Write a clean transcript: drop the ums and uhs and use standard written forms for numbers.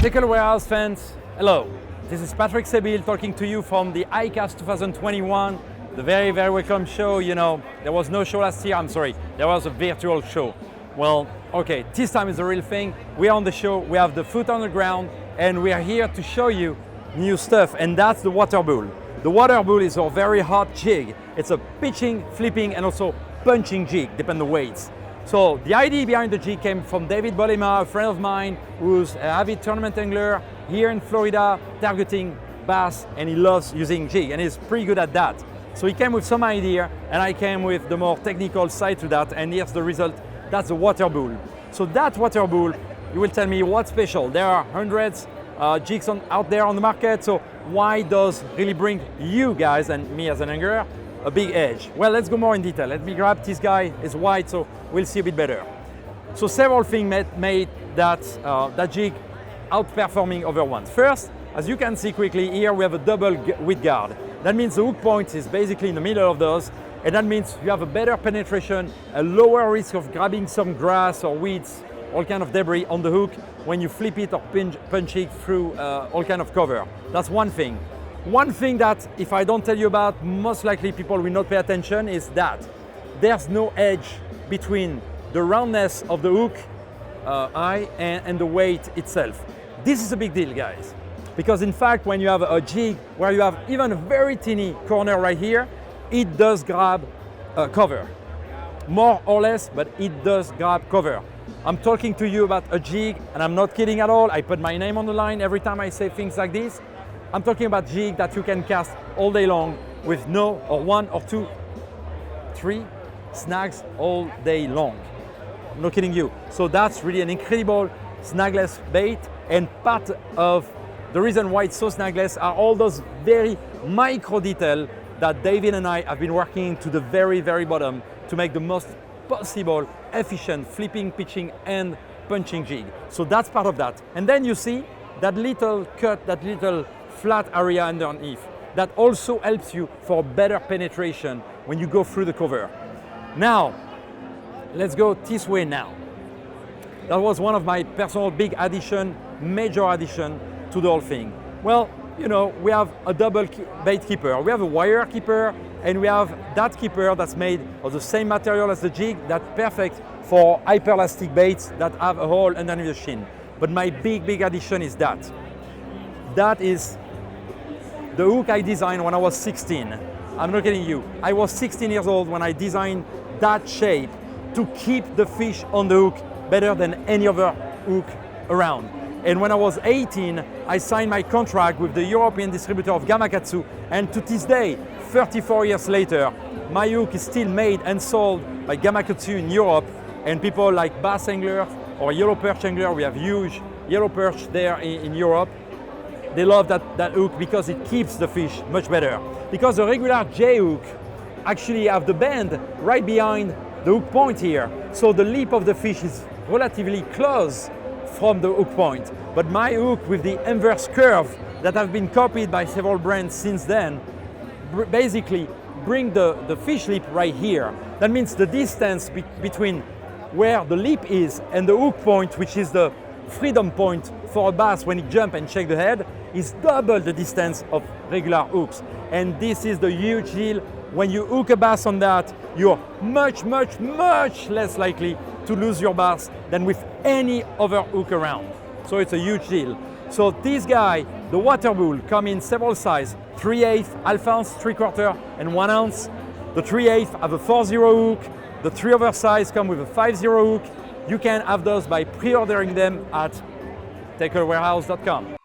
Tackle Warehouse fans, hello. This is Patrick Sebile talking to you from the ICAST 2021, the very welcome show. You know, there was no show last year, I'm sorry, there was a virtual show. Well, okay, this time is the real thing. We are on the show, we have the foot on the ground, and we are here to show you new stuff, and that's the Waterbull. The Waterbull is a very hot jig. It's a pitching, flipping, and also punching jig, depending on the weights. So the idea behind the jig came from David Bolema, a friend of mine who's an avid tournament angler here in Florida, targeting bass, and he loves using jig, and he's pretty good at that. So he came with some idea, and I came with the more technical side to that, and here's the result. That's the Waterbull. So that Waterbull, you will tell me what's special. There are hundreds jigs out there on the market, so why does really bring you guys and me as an angler a big edge? Well, let's go more in detail. Let me grab this guy. It's white, so we'll see a bit better. So several things made that jig outperforming other ones. First, as you can see quickly here, we have a double width guard. That means the hook point is basically in the middle of those, and that means you have a better penetration, a lower risk of grabbing some grass or weeds, all kind of debris on the hook when you flip it or punch it through all kind of cover. That's one thing. One thing that if I don't tell you about, most likely people will not pay attention is that there's no edge between the roundness of the hook eye and the weight itself. This is a big deal, guys, because in fact when you have a jig where you have even a very teeny corner right here, it does grab cover. More or less, but it does grab cover. I'm talking to you about a jig, and I'm not kidding at all. I put my name on the line every time I say things like this. I'm talking about jig that you can cast all day long with no or one or two, three snags all day long. I'm not kidding you. So that's really an incredible snagless bait, and part of the reason why it's so snagless are all those very micro details that David and I have been working to the very bottom to make the most possible efficient flipping, pitching, and punching jig. So that's part of that. And then you see that little cut, that little flat area underneath. That also helps you for better penetration when you go through the cover. Now, let's go this way now. That was one of my personal big addition, major addition to the whole thing. Well, you know, we have a double bait keeper. We have a wire keeper, and we have that keeper that's made of the same material as the jig, that's perfect for hyperelastic baits that have a hole underneath the shin. But my big addition is that. That is the hook I designed when I was 16. I'm not kidding you. I was 16 years old when I designed that shape to keep the fish on the hook better than any other hook around. And when I was 18, I signed my contract with the European distributor of Gamakatsu, and to this day, 34 years later, my hook is still made and sold by Gamakatsu in Europe, and people like bass angler or yellow perch angler, we have huge yellow perch there in Europe, they love that hook because it keeps the fish much better. Because the regular J hook actually have the bend right behind the hook point here, so the lip of the fish is relatively close from the hook point. But my hook with the inverse curve that have been copied by several brands since then basically bring the fish lip right here. That means the distance between where the lip is and the hook point, which is the freedom point for a bass when it jumps and shakes the head, is double the distance of regular hooks. And this is the huge deal. When you hook a bass on that, you're much less likely to lose your bass than with any other hook around. So it's a huge deal. So this guy, the Waterbull, come in several sizes, 3/8, half ounce, 3/4, and 1 ounce. The 3/8 have a 4-0 hook. The 3 other size come with a 5-0 hook. You can have those by pre-ordering them at tacklewarehouse.com.